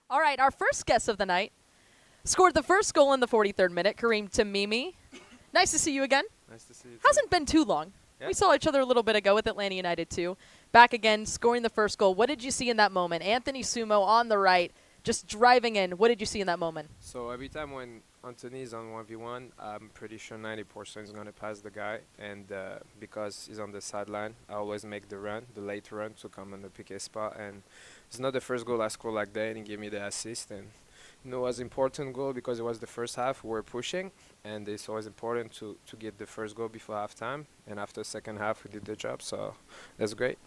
All right, our first guest of the night scored the first goal in the 43rd minute, Kareem Tamimi. Nice to see you again. Nice to see you. Hasn't been too long. Yeah. We saw each other a little bit ago with Atlanta United too. Back again, scoring the first goal. What did you see in that moment? Anthony Sumo on the right, just driving in. What did you see in that moment? So every time when Anthony is on 1v1, I'm pretty sure 90% is going to pass the guy. And because he's on the sideline, I always make the run, the late run, to come on the PK spot. And it's not the first goal I scored like that, and he gave me the assist. And it was important goal because it was the first half. We were pushing, and it's always important to get the first goal before halftime. And after second half, we did the job. So that's great.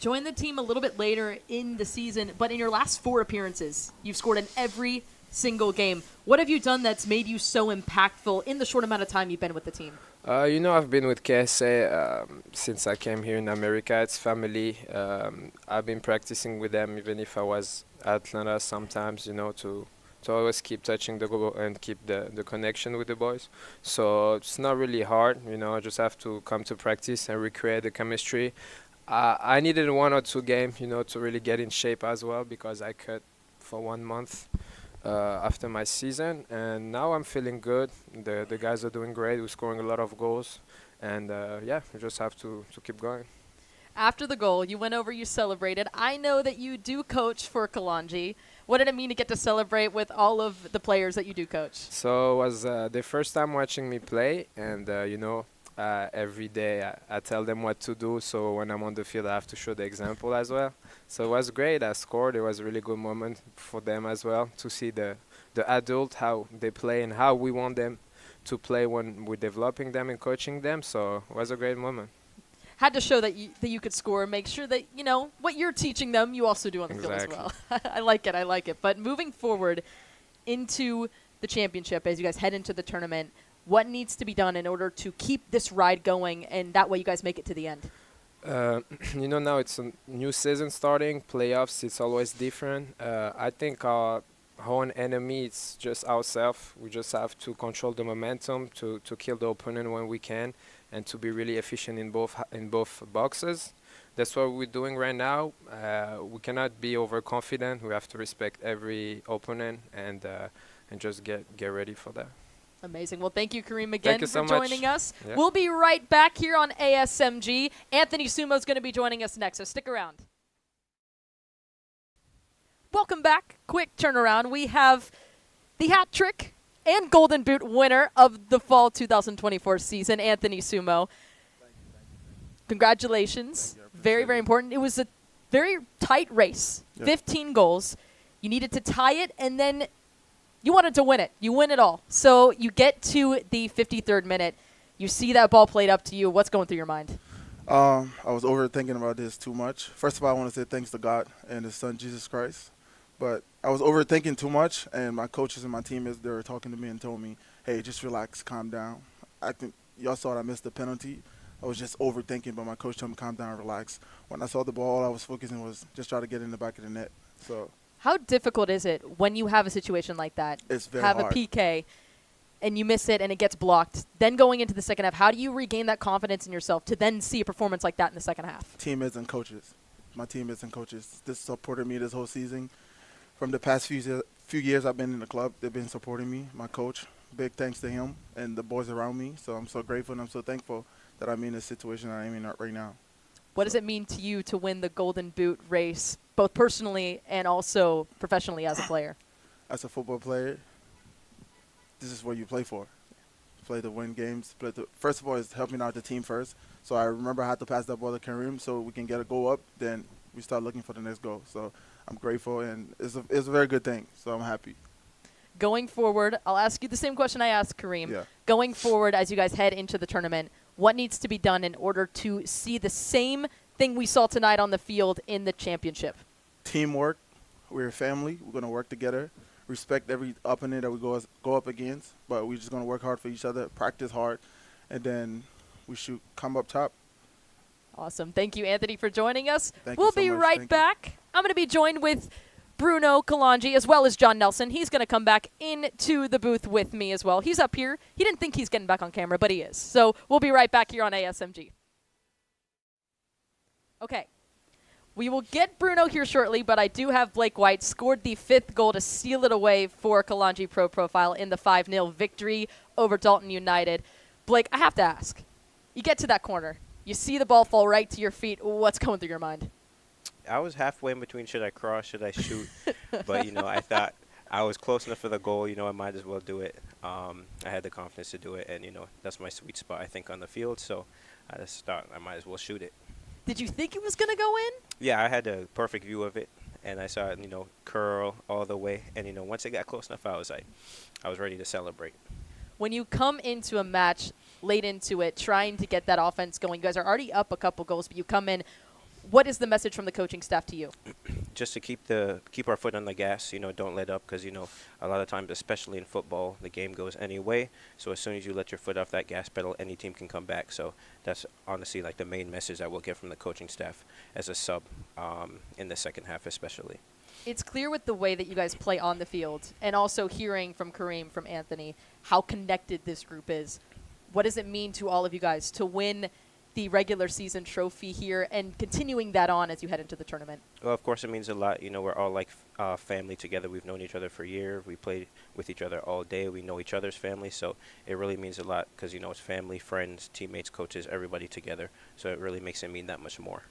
Joined the team a little bit later in the season, but in your last 4 appearances, you've scored in every single game. What have you done that's made you so impactful in the short amount of time you've been with the team? I've been with KSA since I came here in America. It's family. I've been practicing with them even if I was at Atlanta sometimes, to always keep touching the goal and keep the connection with the boys. So it's not really hard, I just have to come to practice and recreate the chemistry. I needed 1 or 2 games, to really get in shape as well because I cut for 1 month after my season. And now I'm feeling good. The guys are doing great. We're scoring a lot of goals. And, we just have to keep going. After the goal, you went over, you celebrated. I know that you do coach for Kalonji. What did it mean to get to celebrate with all of the players that you do coach? So it was the first time watching me play. And, every day I tell them what to do, so when I'm on the field I have to show the example as well. So it was great. I scored. It was a really good moment for them as well to see the adult, how they play and how we want them to play when we're developing them and coaching them. So it was a great moment. Had to show that you could score, make sure that, what you're teaching them, you also do on the field as well. I like it. But moving forward into the championship, as you guys head into the tournament, what needs to be done in order to keep this ride going, and that way you guys make it to the end? Now it's a new season starting, playoffs, it's always different. I think our own enemy is just ourselves. We just have to control the momentum, to kill the opponent when we can, and to be really efficient in both boxes. That's what we're doing right now. We cannot be overconfident. We have to respect every opponent and just get ready for that. Amazing. Well, thank you, Kareem, again for joining us. Yeah. We'll be right back here on ASMG. Anthony Sumo is going to be joining us next, so stick around. Welcome back. Quick turnaround. We have the hat trick and Golden Boot winner of the fall 2024 season, Anthony Sumo. Thank you. Congratulations. Very, very important. It was a very tight race. Yep. 15 goals. You needed to tie it, and then you wanted to win it. You win it all. So you get to the 53rd minute. You see that ball played up to you. What's going through your mind? I was overthinking about this too much. First of all, I want to say thanks to God and His Son, Jesus Christ. But I was overthinking too much, and my coaches and my teammates, they were talking to me and told me, hey, just relax, calm down. I think y'all saw I missed the penalty. I was just overthinking, but my coach told me calm down, relax. When I saw the ball, all I was focusing was just try to get in the back of the net. So how difficult is it when you have a situation like that? It's very have hard. A PK and you miss it and it gets blocked. Then going into the second half, how do you regain that confidence in yourself to then see a performance like that in the second half? Teammates and coaches. My teammates and coaches. This supported me this whole season. From the past few years I've been in the club, they've been supporting me. My coach, big thanks to him and the boys around me. So I'm so grateful and I'm so thankful that I'm in this situation I'm in right now. What does it mean to you to win the Golden Boot race, both personally and also professionally as a player? As a football player, this is what you play for. Play to win games. First of all, it's helping out the team first. So I remember I had to pass that ball to Kareem so we can get a goal up. Then we start looking for the next goal. So I'm grateful, and it's a very good thing. So I'm happy. Going forward, I'll ask you the same question I asked Kareem. Yeah. Going forward, as you guys head into the tournament, what needs to be done in order to see the same thing we saw tonight on the field in the championship? Teamwork. We're a family. We're going to work together. Respect every opponent that we go up against, but we're just going to work hard for each other, practice hard, and then we should come up top. Awesome. Thank you, Anthony, for joining us. Thank we'll you so be much. right Thank back. I'm going to be joined with Bruno Kalonji as well as John Nelson. He's going to come back into the booth with me as well. He's up here. He didn't think he's getting back on camera, but he is. So we'll be right back here on ASMG. Okay. We will get Bruno here shortly, but I do have Blake White scored the 5th goal to seal it away for Kalonji Pro-Profile in the 5-0 victory over Dalton United. Blake, I have to ask. You get to that corner. You see the ball fall right to your feet. What's going through your mind? I was halfway in between should I cross, should I shoot. But, I thought I was close enough for the goal. I might as well do it. I had the confidence to do it. And, that's my sweet spot, I think, on the field. So I just thought I might as well shoot it. Did you think it was going to go in? Yeah, I had a perfect view of it. And I saw it, curl all the way. And, once it got close enough, I was ready to celebrate. When you come into a match late into it, trying to get that offense going, you guys are already up a couple goals, but you come in. What is the message from the coaching staff to you? Just to keep our foot on the gas, don't let up because, a lot of times, especially in football, the game goes any way. So as soon as you let your foot off that gas pedal, any team can come back. So that's honestly like the main message I will get from the coaching staff as a sub in the second half especially. It's clear with the way that you guys play on the field and also hearing from Kareem, from Anthony, how connected this group is. What does it mean to all of you guys to win the regular season trophy here and continuing that on as you head into the tournament? Well, of course, it means a lot. We're all like family together. We've known each other for years. We play with each other all day. We know each other's family. So it really means a lot because, it's family, friends, teammates, coaches, everybody together. So it really makes it mean that much more.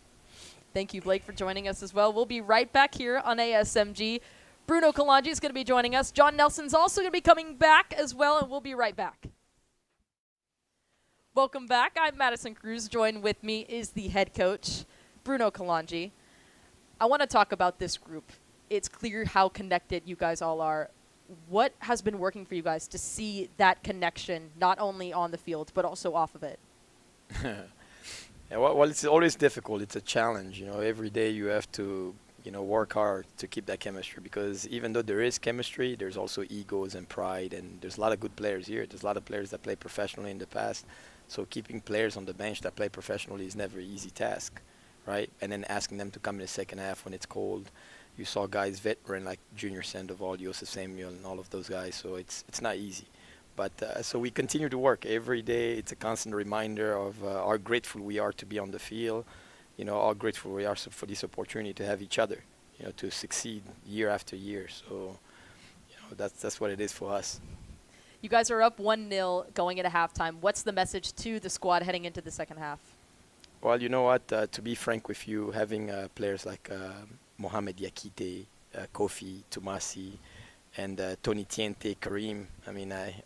Thank you, Blake, for joining us as well. We'll be right back here on ASMG. Bruno Kalonji is going to be joining us. John Nelson's also going to be coming back as well, and we'll be right back. Welcome back. I'm Madison Cruz. Joined with me is the head coach, Bruno Kalonji. I want to talk about this group. It's clear how connected you guys all are. What has been working for you guys to see that connection, not only on the field, but also off of it? Yeah, well, it's always difficult. It's a challenge. Every day you have to, work hard to keep that chemistry because even though there is chemistry, there's also egos and pride, and there's a lot of good players here. There's a lot of players that play professionally in the past. So keeping players on the bench that play professionally is never an easy task, right? And then asking them to come in the second half when it's cold. You saw guys veteran like Junior Sandoval, Joseph Samuel, and all of those guys. So it's not easy. But so we continue to work every day. It's a constant reminder of how grateful we are to be on the field. How grateful we are for this opportunity to have each other, to succeed year after year. So, that's what it is for us. You guys are up 1-0 going into halftime. What's the message to the squad heading into the second half? Well, you know what? To be frank with you, having players like Mohamed Yakite, Kofi, Tumasi, and Tony Tiente, Kareem,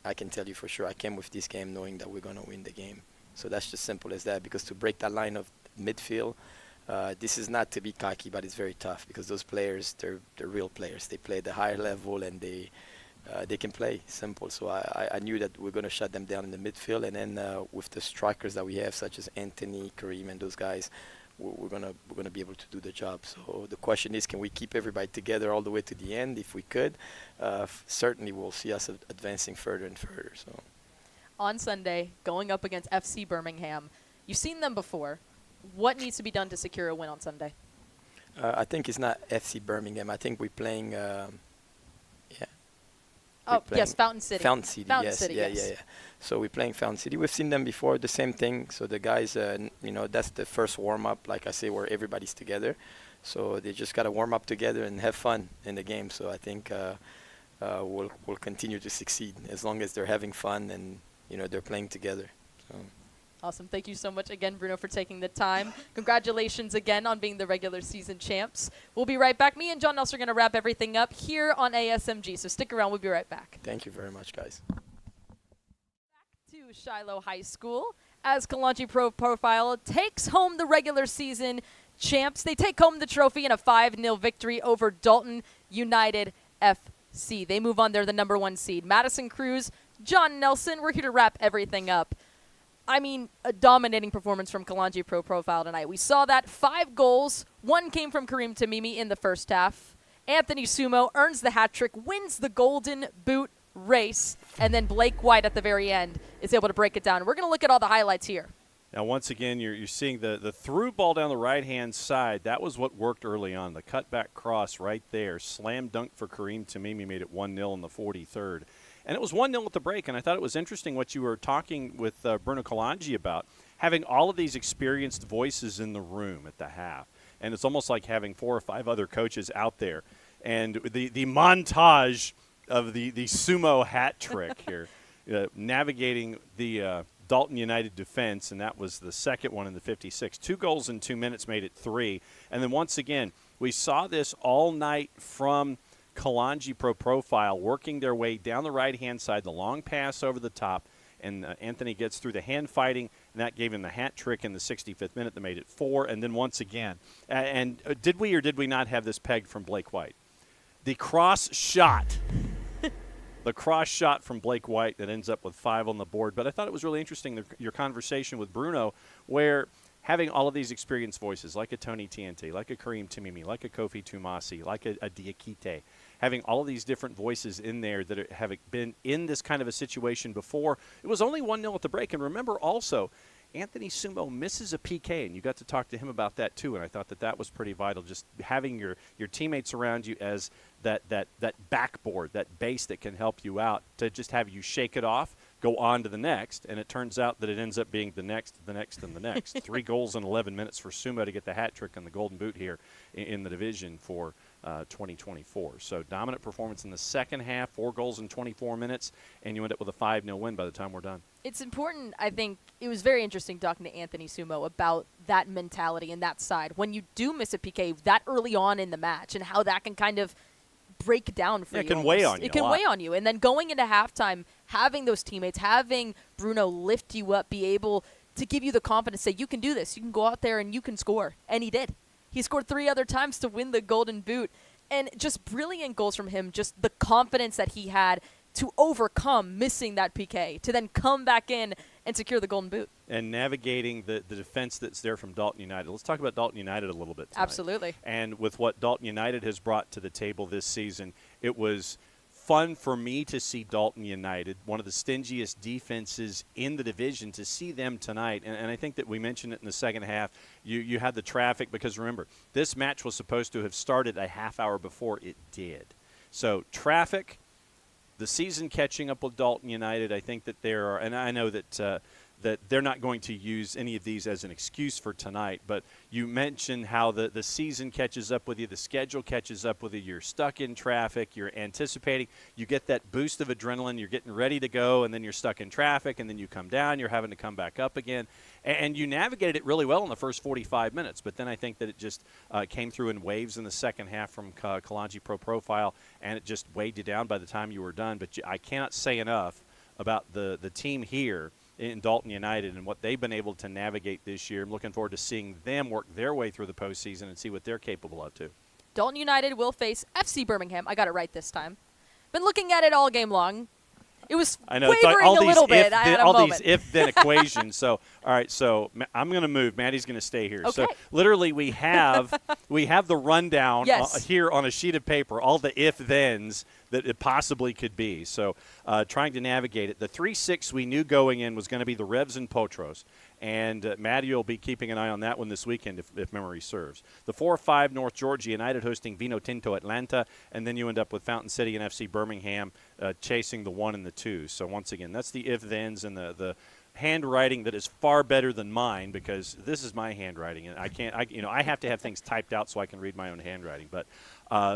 I can tell you for sure I came with this game knowing that we're going to win the game. So that's just simple as that, because to break that line of midfield, this is not to be cocky, but it's very tough because those players, they're real players. They play at the higher level and they can play simple. So I knew that we're going to shut them down in the midfield, and then with the strikers that we have, such as Anthony, Kareem, and those guys, we're gonna be able to do the job. So the question is, can we keep everybody together all the way to the end? If we could, certainly we'll see us advancing further and further. So on Sunday, going up against FC Birmingham, you've seen them before. What needs to be done to secure a win on Sunday? I think it's not FC Birmingham. I think we're playing. Yes, Fountain City. Fountain City, Fountain yes. City, Yeah. So we're playing Fountain City. We've seen them before, the same thing. So the guys, that's the first warm-up, like I say, where everybody's together. So they just got to warm up together and have fun in the game. So I think we'll continue to succeed as long as they're having fun and, they're playing together. So. Awesome. Thank you so much again, Bruno, for taking the time. Congratulations again on being the regular season champs. We'll be right back. Me and John Nelson are going to wrap everything up here on ASMG, so stick around. We'll be right back. Thank you very much, guys. Back to Shiloh High School as Kalonji Pro-Profile takes home the regular season champs. They take home the trophy in a 5-0 victory over Dalton United FC. They move on. They're the #1 seed. Madison Cruz, John Nelson, we're here to wrap everything up. A dominating performance from Kalonji Pro-Profile tonight. We saw that 5 goals. 1 came from Kareem Tamimi in the first half. Anthony Sumo earns the hat trick, wins the Golden Boot race, and then Blake White at the very end is able to break it down. We're going to look at all the highlights here. Now, once again, you're seeing the through ball down the right-hand side. That was what worked early on. The cutback cross right there. Slam dunk for Kareem Tamimi made it 1-0 in the 43rd. And it was 1-0 at the break, and I thought it was interesting what you were talking with Bruno Kalonji about, having all of these experienced voices in the room at the half. And it's almost like having 4 or 5 other coaches out there. And the montage of the Sumo hat trick here, navigating the Dalton United defense, and that was the second one in the 56. 2 goals in 2 minutes made it 3. And then once again, we saw this all night from Kalonji Pro-Profile, working their way down the right-hand side, the long pass over the top, and Anthony gets through the hand fighting, and that gave him the hat trick in the 65th minute that made it 4. And then once again, did we or did we not have this pegged from Blake White? The cross shot. The cross shot from Blake White that ends up with 5 on the board. But I thought it was really interesting, your conversation with Bruno, where having all of these experienced voices, like a Tony Tiente, like a Kareem Tamimi, like a Kofi Tumasi, like a Diakite, having all of these different voices in there that have been in this kind of a situation before. It was only 1-0 at the break. And remember also, Anthony Sumo misses a PK, and you got to talk to him about that too, and I thought that was pretty vital, just having your teammates around you as that backboard, that base that can help you out, to just have you shake it off, go on to the next, and it turns out that it ends up being the next, and the next. 3 goals in 11 minutes for Sumo to get the hat trick on the Golden Boot here in the division for 2024. So dominant performance in the second half, 4 goals in 24 minutes, and you end up with a 5-0 win by the time we're done. It's important, I think. It was very interesting talking to Anthony Sumo about that mentality and that side. When you do miss a PK that early on in the match, and how that can kind of break down for you. It can weigh on you. It can weigh on you. And then going into halftime, having those teammates, having Bruno lift you up, be able to give you the confidence, say, you can do this. You can go out there and you can score. And he did. He scored 3 other times to win the Golden Boot. And just brilliant goals from him, just the confidence that he had to overcome missing that PK, to then come back in and secure the Golden Boot. And navigating the defense that's there from Dalton United. Let's talk about Dalton United a little bit tonight. Absolutely. And with what Dalton United has brought to the table this season, it was fun for me to see Dalton United, one of the stingiest defenses in the division, to see them tonight. And I think that we mentioned it in the second half. You had the traffic, because remember, this match was supposed to have started a half hour before it did. So traffic, the season catching up with Dalton United, I think that there are, and I know that that they're not going to use any of these as an excuse for tonight, but you mentioned how the season catches up with you, the schedule catches up with you, you're stuck in traffic, you're anticipating, you get that boost of adrenaline, you're getting ready to go, and then you're stuck in traffic, and then you come down, you're having to come back up again, and you navigated it really well in the first 45 minutes, but then I think that it just came through in waves in the second half from Kalonji Pro-Profile, and it just weighed you down by the time you were done. But I cannot say enough about the team here in Dalton United and what they've been able to navigate this year. I'm looking forward to seeing them work their way through the postseason and see what they're capable of, too. Dalton United will face FC Birmingham. I got it right this time. Been looking at it all game long. It was wavering a little bit. All these if-then equations. So, all right, so I'm going to move. Maddie's going to stay here. Okay. So, literally, we have the rundown here on a sheet of paper, all the if-thens that it possibly could be. So, trying to navigate it. The 3-6 we knew going in was going to be the Revs and Potros. And Maddie will be keeping an eye on that one this weekend if memory serves. The 4-5 North Georgia United hosting Vino Tinto Atlanta, and then you end up with Fountain City and FC Birmingham chasing the 1 and the 2. So once again, that's the if-thens and the handwriting that is far better than mine, because this is my handwriting, and I have to have things typed out so I can read my own handwriting. But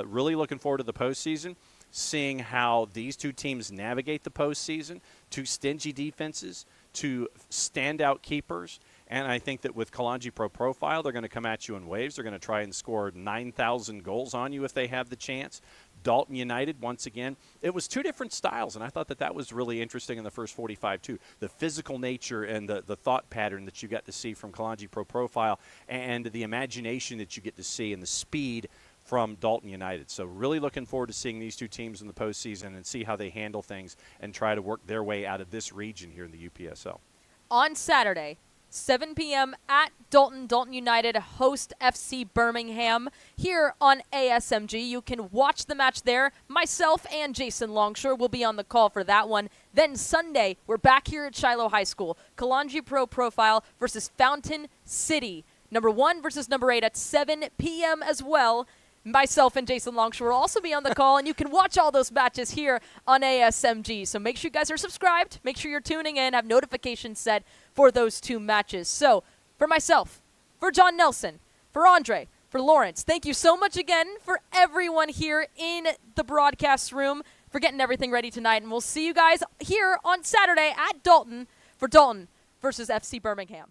really looking forward to the postseason, seeing how these two teams navigate the postseason. Two stingy defenses, two standout keepers, and I think that with Kalonji Pro-Profile, they're going to come at you in waves. They're going to try and score 9,000 goals on you if they have the chance. Dalton United, once again, it was two different styles, and I thought that was really interesting in the first 45 too. The physical nature and the thought pattern that you got to see from Kalonji Pro-Profile, and the imagination that you get to see, and the speed from Dalton United. So really looking forward to seeing these two teams in the postseason and see how they handle things and try to work their way out of this region here in the UPSL. On Saturday, 7 p.m. at Dalton. Dalton United host FC Birmingham here on ASMG. You can watch the match there. Myself and Jason Longshore will be on the call for that one. Then Sunday, we're back here at Shiloh High School. Kalonji Pro-Profile versus Fountain City. Number 1 versus number 8 at 7 p.m. as well. Myself and Jason Longshore will also be on the call, and you can watch all those matches here on ASMG. So make sure you guys are subscribed. Make sure you're tuning in. Have notifications set for those 2 matches. So for myself, for John Nelson, for Andre, for Lawrence, thank you so much again for everyone here in the broadcast room for getting everything ready tonight. And we'll see you guys here on Saturday at Dalton for Dalton versus FC Birmingham.